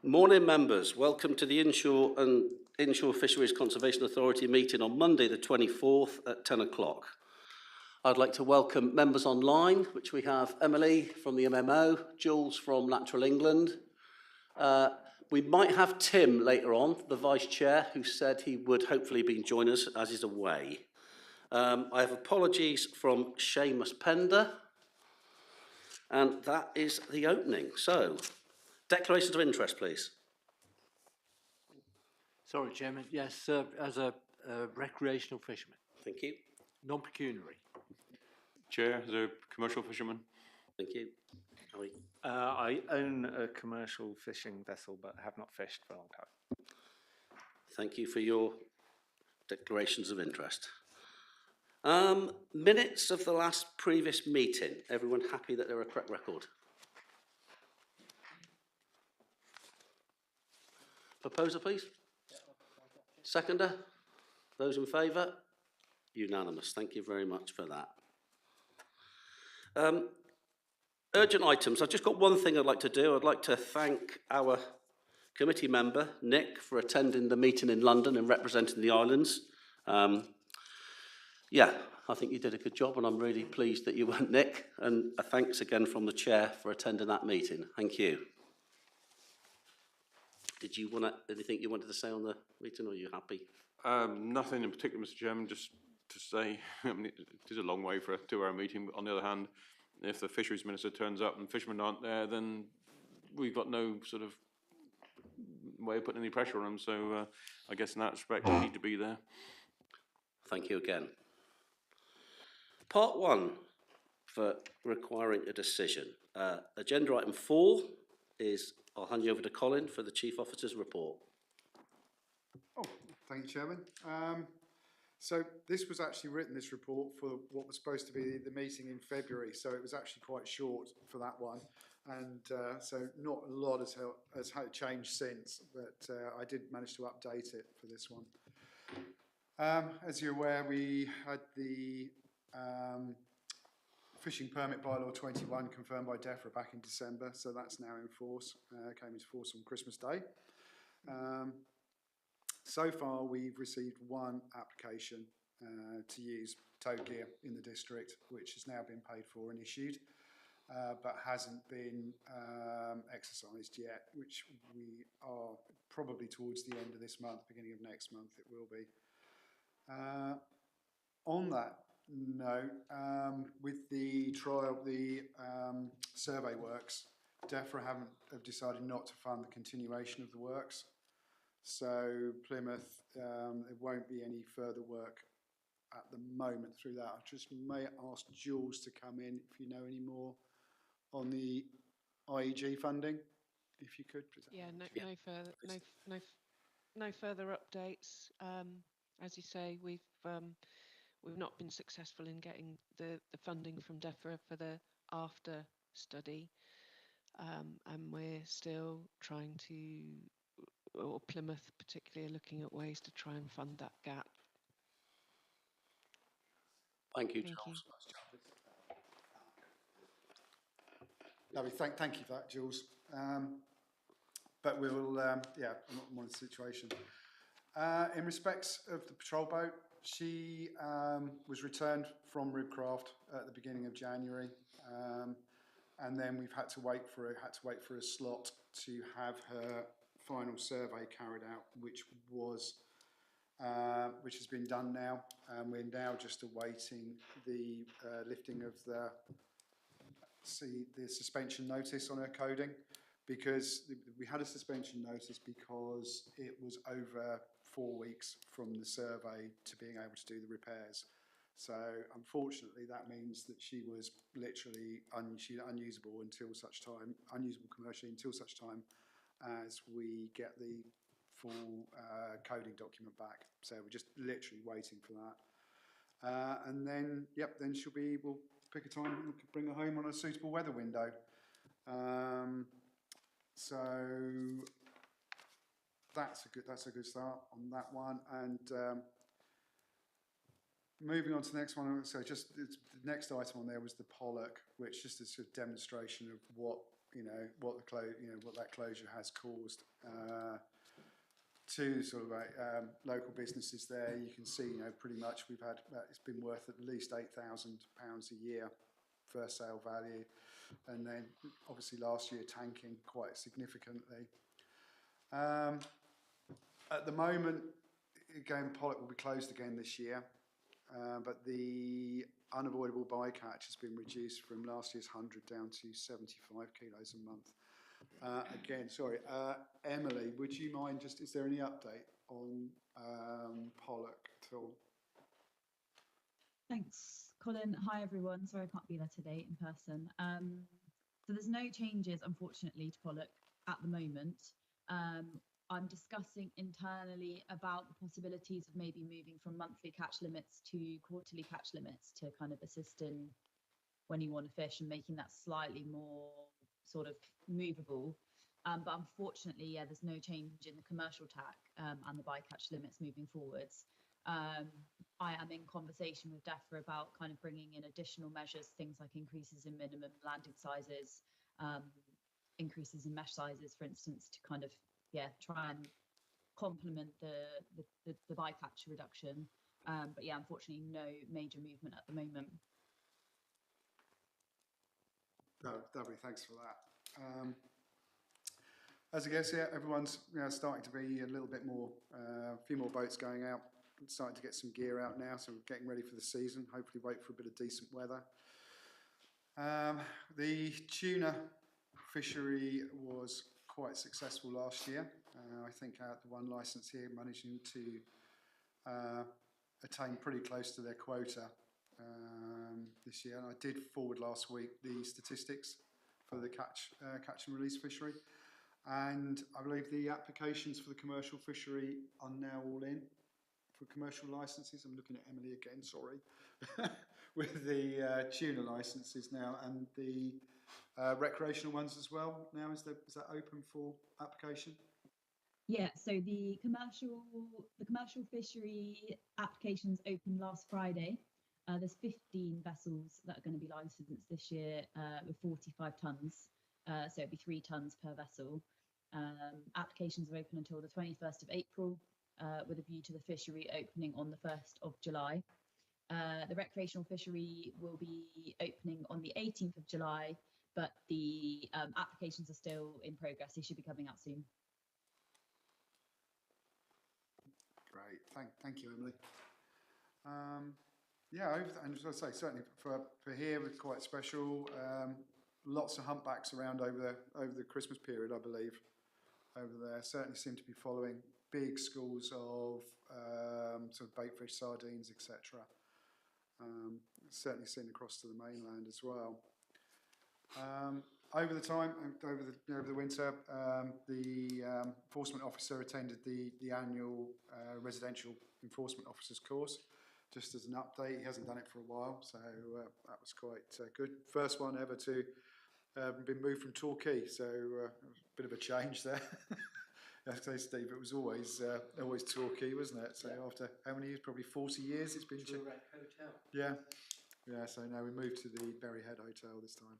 Morning members, welcome to the Inshore and Inshore Fisheries Conservation Authority meeting on Monday the 24th at 10 o'clock. I'd like to welcome members online, which we have Emily from the MMO, Jules from Natural England. We might have Tim later on, the Vice Chair, who said he would hopefully be joining us as he's away. I have apologies from Seamus Pender, and that is the opening. So, declarations of interest, please. Sorry, Chairman. Yes, as a recreational fisherman. Thank you. Non-pecuniary. Chair, as a commercial fisherman. Thank you. Harry. I own a commercial fishing vessel but have not fished for a long time. Thank you for your declarations of interest. Minutes of the last previous meeting. Everyone happy that they're a correct record? Proposer, please. Seconder? Those in favour? Unanimous. Thank you very much for that. Urgent items. I've just got one thing I'd like to do. I'd like to thank our committee member, Nick, for attending the meeting in London and representing the islands. Yeah, I think you did a good job and I'm really pleased that you went, Nick. And a thanks again from the chair for attending that meeting. Thank you. Did you want anything you wanted to say on the meeting, or are you happy? Nothing in particular, Mr. Chairman, just to say, I mean, it is a long way for a 2-hour meeting, but on the other hand, if the Fisheries Minister turns up and fishermen aren't there, then we've got no sort of way of putting any pressure on them, so I guess in that respect, we need to be there. Thank you again. Part 1 for requiring a decision. Agenda item 4 is, I'll hand you over to Colin for the Chief Officer's report. Oh, thank you, Chairman. So this was actually written, this report, for what was supposed to be the meeting in February, so it was actually quite short for that one, and so not a lot has changed since, but I did manage to update it for this one. As you're aware, we had the Fishing Permit Bylaw 21 confirmed by DEFRA back in December, so that's now in force, came into force on Christmas Day. So far we've received one application to use tow gear in the district, which has now been paid for and issued, but hasn't been exercised yet, which we are probably towards the end of this month, beginning of next month it will be. On that note, with the trial, the survey works, DEFRA have decided not to fund the continuation of the works. So Plymouth, there won't be any further work at the moment through that. I just may ask Jules to come in if you know any more on the IEG funding, if you could. Yeah, no further updates. As you say, we've not been successful in getting the funding from DEFRA for the after study, and we're still trying to, or Plymouth particularly, are looking at ways to try and fund that gap. Thank you, Jules. Lovely, thank you for that, Jules. But we will, yeah, monitor the situation. In respect of the patrol boat, she was returned from Ribcraft at the beginning of January, and then we've had to wait for a slot to have her final survey carried out, which has been done now. We're now just awaiting the lifting of the suspension notice on her coding, because we had a suspension notice because it was over 4 weeks from the survey to being able to do the repairs. So unfortunately that means that she was literally unusable until such time, unusable commercially until such time as we get the full coding document back. So we're just literally waiting for that. And then, yep, then we'll pick a time and bring her home on a suitable weather window. So that's a good start on that one. And moving on to the next one. So just the next item on there was the pollock, which just a sort of demonstration of what what that closure has caused to sort of local businesses there. You can see, pretty much we've had it's been worth at least £8,000 a year first sale value, and then obviously last year tanking quite significantly. At the moment, again, pollock will be closed again this year, but the unavoidable bycatch has been reduced from last year's 100 down to 75 kilos a month. Again, sorry, Emily, would you mind is there any update on pollock at all? Thanks, Colin. Hi, everyone. Sorry I can't be there today in person. So there's no changes, unfortunately, to pollock at the moment. I'm discussing internally about the possibilities of maybe moving from monthly catch limits to quarterly catch limits to kind of assist in when you want to fish and making that slightly more sort of movable. But unfortunately, yeah, there's no change in the commercial tack and the bycatch limits moving forwards. I am in conversation with DEFRA about kind of bringing in additional measures, things like increases in minimum landing sizes, increases in mesh sizes, for instance, to kind of, try and complement the bycatch reduction. But yeah, unfortunately, no major movement at the moment. No, lovely, thanks for that. As I guess, everyone's starting to be a little bit more, a few more boats going out, starting to get some gear out now, so we're getting ready for the season, hopefully wait for a bit of decent weather. The tuna fishery was quite successful last year. I think out the one licence here managing to attain pretty close to their quota this year. And I did forward last week the statistics for the catch and release fishery. And I believe the applications for the commercial fishery are now all in for commercial licences. I'm looking at Emily again, sorry. With the tuna licences now and the recreational ones as well. Now, is that open for application? Yeah, so the commercial fishery applications opened last Friday. There's 15 vessels that are going to be licensed this year with 45 tonnes. So it'll be 3 tonnes per vessel. Applications are open until the 21st of April with a view to the fishery opening on the 1st of July. The recreational fishery will be opening on the 18th of July, but the applications are still in progress. They should be coming out soon. Great, thank you, Emily. And as I say, certainly for here, it's quite special. Lots of humpbacks around over the Christmas period, I believe, over there. Certainly seem to be following big schools of sort of baitfish, sardines, etc. Certainly seen across to the mainland as well. Over the winter, the enforcement officer attended the annual residential enforcement officers course. Just as an update, he hasn't done it for a while, so that was quite good. First one ever to been moved from Torquay, so a bit of a change there. I have to say, Steve, it was always Torquay, wasn't it? So after how many years? Probably 40 years. It's been to Hotel. Yeah. So now we moved to the Berry Head Hotel this time.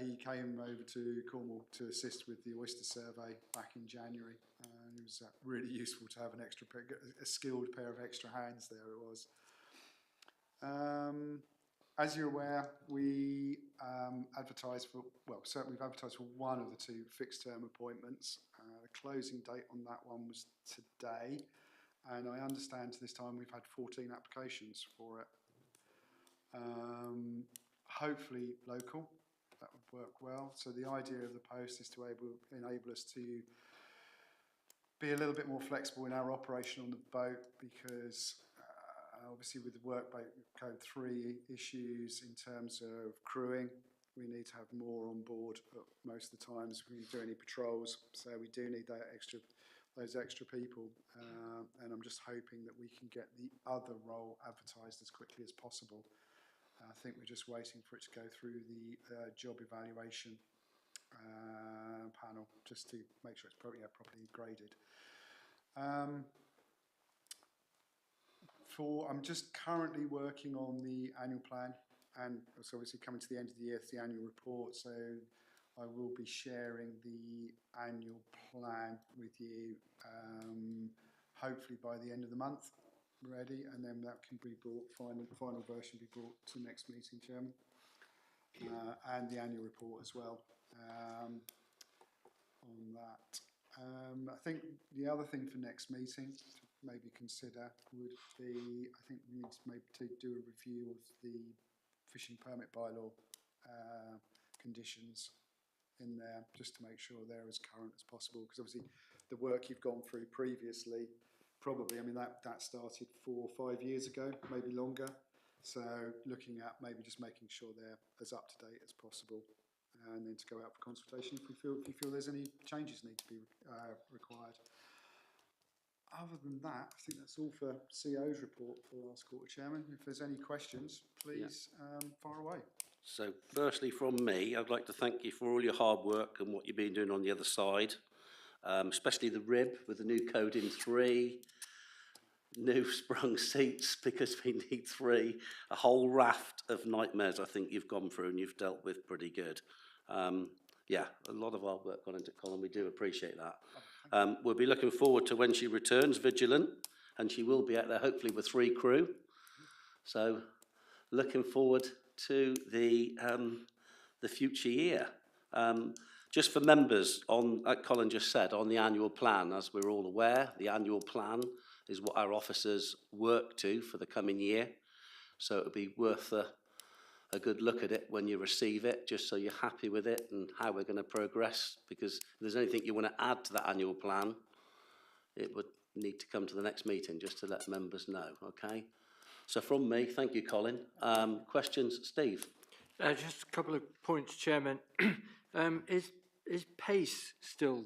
He came over to Cornwall to assist with the oyster survey back in January. And it was really useful to have a skilled pair of extra hands there. It was. As you're aware, we advertised for, certainly we've advertised for one of the 2 fixed-term appointments. The closing date on that one was today, and I understand to this time we've had 14 applications for it. Hopefully local, that would work well. So the idea of the post is to enable us to be a little bit more flexible in our operation on the boat, because obviously with the Workboat Code 3 issues in terms of crewing, we need to have more on board most of the times when we do any patrols. So we do need those extra people, and I'm just hoping that we can get the other role advertised as quickly as possible. I think we're just waiting for it to go through the job evaluation panel, just to make sure it's properly graded. I'm just currently working on the annual plan, and it's obviously coming to the end of the year, it's the annual report, so I will be sharing the annual plan with you, hopefully by the end of the month, ready, and then that can be brought, final version be brought to next meeting, Chairman, and the annual report as well, on that. I think the other thing for next meeting to maybe consider would be, I think we need to maybe do a review of the fishing permit bylaw conditions in there, just to make sure they're as current as possible, because obviously the work you've gone through previously, probably, I mean, that started 4 or 5 years ago, maybe longer, so looking at maybe just making sure they're as up to date as possible, and then to go out for consultation if you feel there's any changes need to be required. Other than that, I think that's all for CO's report for the last quarter, Chairman. If there's any questions, please fire away. So firstly from me, I'd like to thank you for all your hard work and what you've been doing on the other side, especially the rib with the new code in 3, new sprung seats because we need 3, a whole raft of nightmares I think you've gone through and you've dealt with pretty good. Yeah, a lot of hard work gone into Colin, we do appreciate that. We'll be looking forward to when she returns, vigilant, and she will be out there hopefully with 3 crew. So looking forward to the future year. Just for members, like Colin just said, on the annual plan, as we're all aware, the annual plan is what our officers work to for the coming year. So it'll be worth a good look at it when you receive it, just so you're happy with it and how we're going to progress, because if there's anything you want to add to that annual plan, it would need to come to the next meeting just to let members know, okay? So from me, thank you, Colin. Questions, Steve? Just a couple of points, Chairman. Is PACE still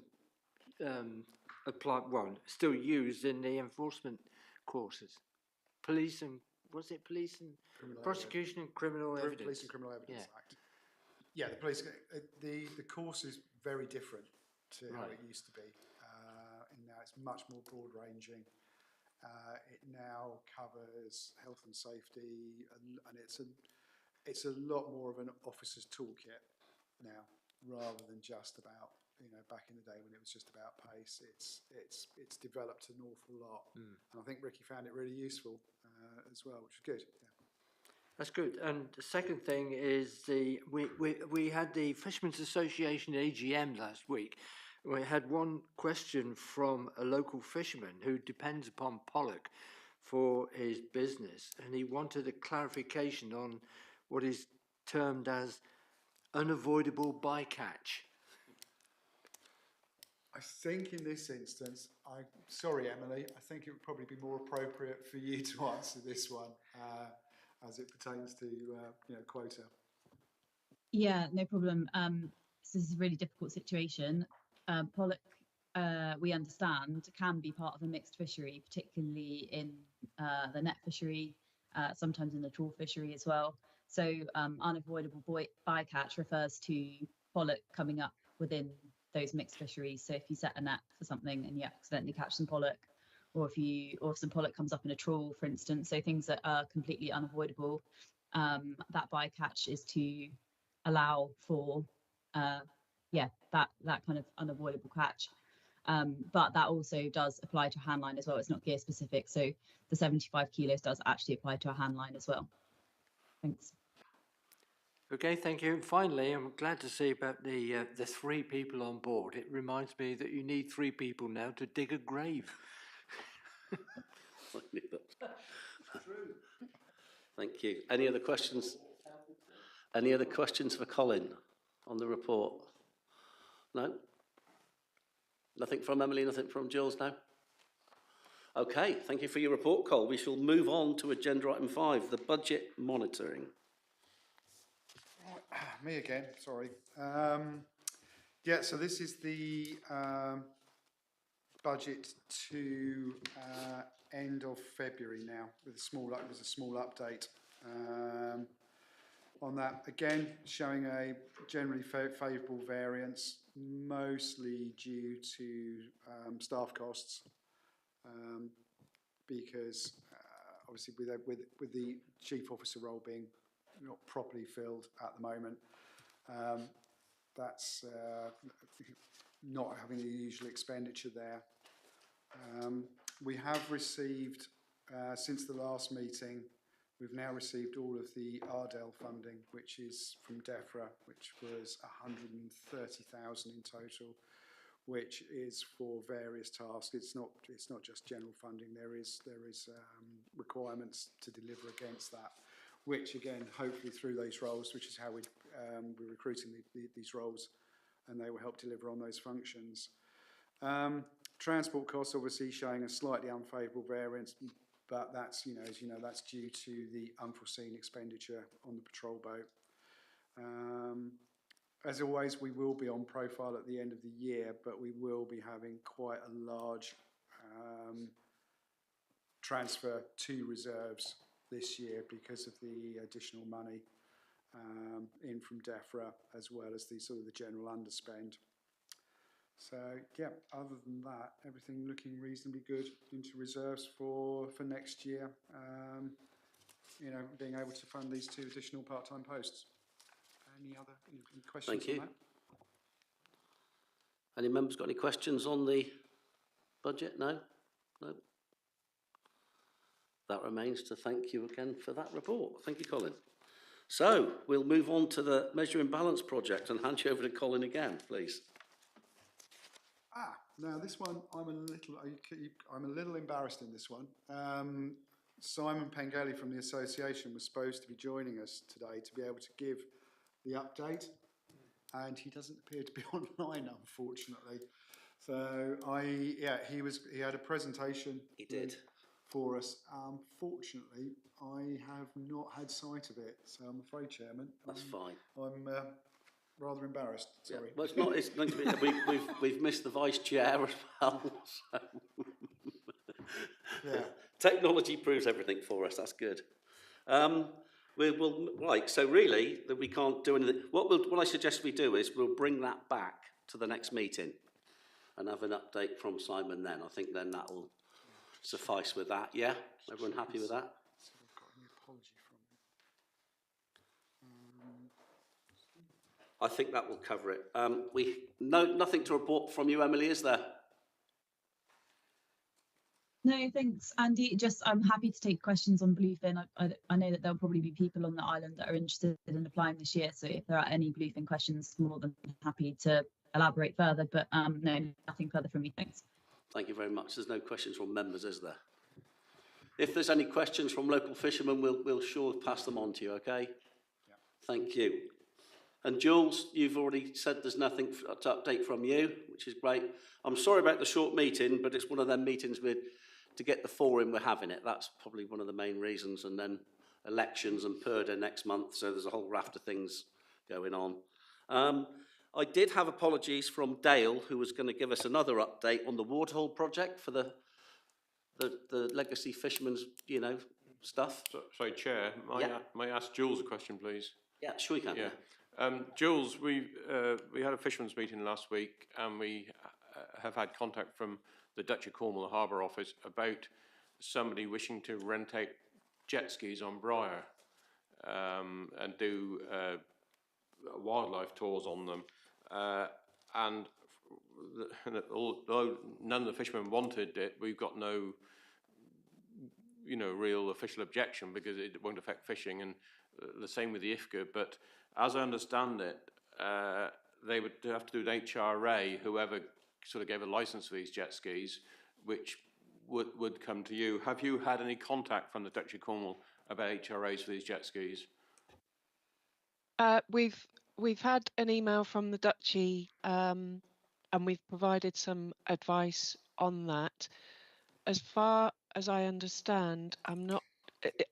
still used in the enforcement courses? Police and prosecution and criminal evidence. Police and Criminal Evidence Act. Yeah, the course is very different to how it used to be. And now it's much more broad ranging. It now covers health and safety, and it's a lot more of an officer's toolkit now, rather than just about, back in the day when it was just about pace. It's developed an awful lot, and I think Ricky found it really useful as well, which is good. Yeah. That's good. And the second thing is we had the Fishermen's Association AGM last week. We had one question from a local fisherman who depends upon pollock for his business, and he wanted a clarification on what is termed as unavoidable bycatch. I think in this instance, sorry Emily, I think it would probably be more appropriate for you to answer this one as it pertains to quota. Yeah, no problem. This is a really difficult situation. Pollock, we understand, can be part of a mixed fishery, particularly in the net fishery, sometimes in the trawl fishery as well. So unavoidable bycatch refers to pollock coming up within those mixed fisheries. So if you set a net for something and you accidentally catch some pollock, or if some pollock comes up in a trawl, for instance, so things that are completely unavoidable, that bycatch is to allow for that kind of unavoidable catch. But that also does apply to a hand line as well. It's not gear specific, so the 75 kilos does actually apply to a hand line as well. Thanks. Okay, thank you. And finally, I'm glad to see about the 3 people on board. It reminds me that you need 3 people now to dig a grave. Thank you. Any other questions? Any other questions for Colin on the report? No? Nothing from Emily, nothing from Jules now? Okay, thank you for your report, Col. We shall move on to agenda item 5, the budget monitoring. Me again, sorry. So this is the budget to end of February now, with a small update. on that. Again, showing a generally favourable variance, mostly due to staff costs, because obviously with the chief officer role being not properly filled at the moment, that's not having the usual expenditure there. We have received, since the last meeting, we've now received all of the Ardell funding, which is from DEFRA, which was 130,000 in total, which is for various tasks. It's not just general funding. There is requirements to deliver against that, which again, hopefully through those roles, which is how we're recruiting these roles, and they will help deliver on those functions. Transport costs obviously showing a slightly unfavourable variance, but that's, as you know, that's due to the unforeseen expenditure on the patrol boat. As always, we will be on profile at the end of the year, but we will be having quite a large transfer to reserves this year because of the additional money in from DEFRA, as well as the sort of the general underspend. So yeah, other than that, everything looking reasonably good into reserves for next year. Being able to fund these 2 additional part-time posts. Any questions? Thank you. On that? Any members got any questions on the budget? No? No? That remains to thank you again for that report. Thank you, Colin. So we'll move on to the Measure and Balance project and hand you over to Colin again, please. Now this one, I'm a little embarrassed in this one. Simon Pengelly from the association was supposed to be joining us today to be able to give the update, and he doesn't appear to be online, unfortunately. So he had a presentation. He did. For us. Unfortunately, I have not had sight of it, so I'm afraid, Chairman. That's fine. I'm rather embarrassed. Sorry. Yeah. Well, it's not. It's going to be. We've missed the vice chair as well. So. Yeah. Technology proves everything for us. That's good. Right. So really, that we can't do anything. What I suggest we do is we'll bring that back to the next meeting, and have an update from Simon. Then I think then that'll suffice with that. Yeah. Everyone happy with that? So I've got an apology from him. I think that will cover it. Nothing to report from you, Emily, is there? No, thanks, Andy. I'm happy to take questions on bluefin. I know that there'll probably be people on the island that are interested in applying this year. So if there are any bluefin questions, more than happy to elaborate further. But no, nothing further from me. Thanks. Thank you very much. There's no questions from members, is there? If there's any questions from local fishermen, we'll sure pass them on to you, okay? Yeah. Thank you. And Jules, you've already said there's nothing to update from you, which is great. I'm sorry about the short meeting, but it's one of them meetings to get the forum, we're having it. That's probably one of the main reasons. And then elections and PERDA next month, so there's a whole raft of things going on. I did have apologies from Dale, who was going to give us another update on the waterhole project for the legacy fishermen's, stuff. Sorry, Chair, may I ask Jules a question, please? Yeah, sure you can. Yeah. Jules, we had a fishermen's meeting last week, and we have had contact from the Duchy of Cornwall Harbour Office about somebody wishing to rent out jet skis on Briar and do wildlife tours on them. And although none of the fishermen wanted it, we've got no, real official objection because it won't affect fishing, and the same with the IFCA. But as I understand it, they would have to do an HRA, whoever sort of gave a license for these jet skis, which would come to you. Have you had any contact from the Duchy of Cornwall about HRAs for these jet skis? We've had an email from the Duchy, and we've provided some advice on that. As far as I understand,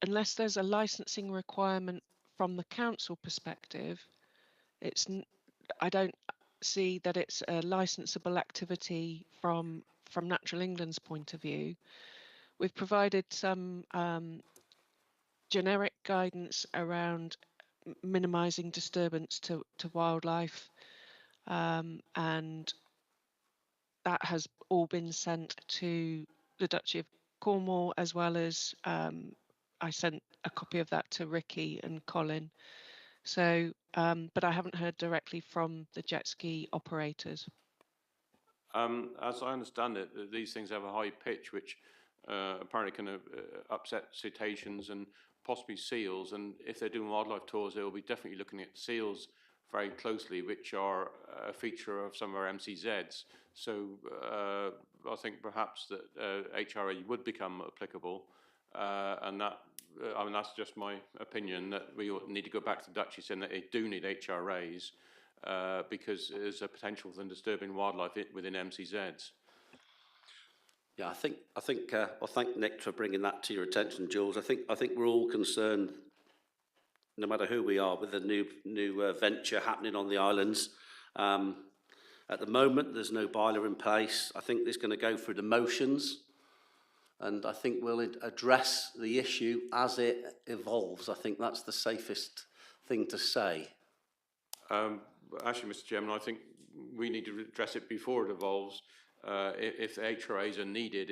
unless there's a licensing requirement from the council perspective, I don't see that it's a licensable activity from Natural England's point of view. We've provided some generic guidance around minimising disturbance to wildlife, and that has all been sent to the Duchy of Cornwall, as well as I sent a copy of that to Ricky and Colin. So, but I haven't heard directly from the jet ski operators. As I understand it, these things have a high pitch, which apparently can upset cetaceans and possibly seals. And if they're doing wildlife tours, they will be definitely looking at seals very closely, which are a feature of some of our MCZs. So I think perhaps that HRA would become applicable, and that. I mean, that's just my opinion, that we need to go back to the Duchy saying that they do need HRAs. Because there's a potential for disturbing wildlife within MCZs. Yeah, I think. Well, thank Nick for bringing that to your attention, Jules. I think we're all concerned, no matter who we are, with the new venture happening on the islands. At the moment, there's no bylaw in place. I think it's going to go through the motions, and I think we'll address the issue as it evolves. I think that's the safest thing to say. Actually, Mr. Chairman, I think we need to address it before it evolves. If the HRAs are needed,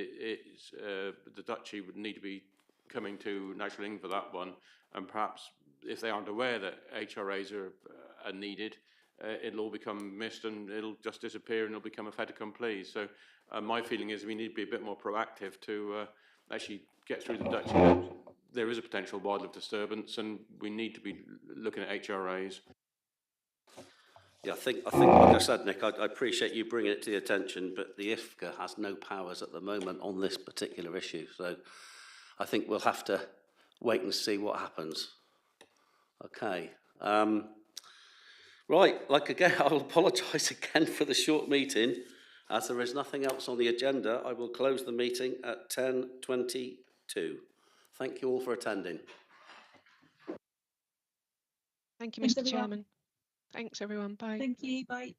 the Duchy would need to be coming to National England for that one, and perhaps if they aren't aware that HRAs are needed, it'll all become mist and it'll just disappear and it'll become a fait accompli. So my feeling is we need to be a bit more proactive to actually get through the Duchy. There is a potential wildlife disturbance and we need to be looking at HRAs. Yeah, I think, like I said, Nick, I appreciate you bringing it to the attention, but the IFCA has no powers at the moment on this particular issue. So I think we'll have to wait and see what happens. Okay. Right, like again, I'll apologise again for the short meeting. As there is nothing else on the agenda, I will close the meeting at 10:22. Thank you all for attending. Thank you, Thanks, Mr. everyone. Chairman. Thanks, everyone. Bye. Thank you. Bye.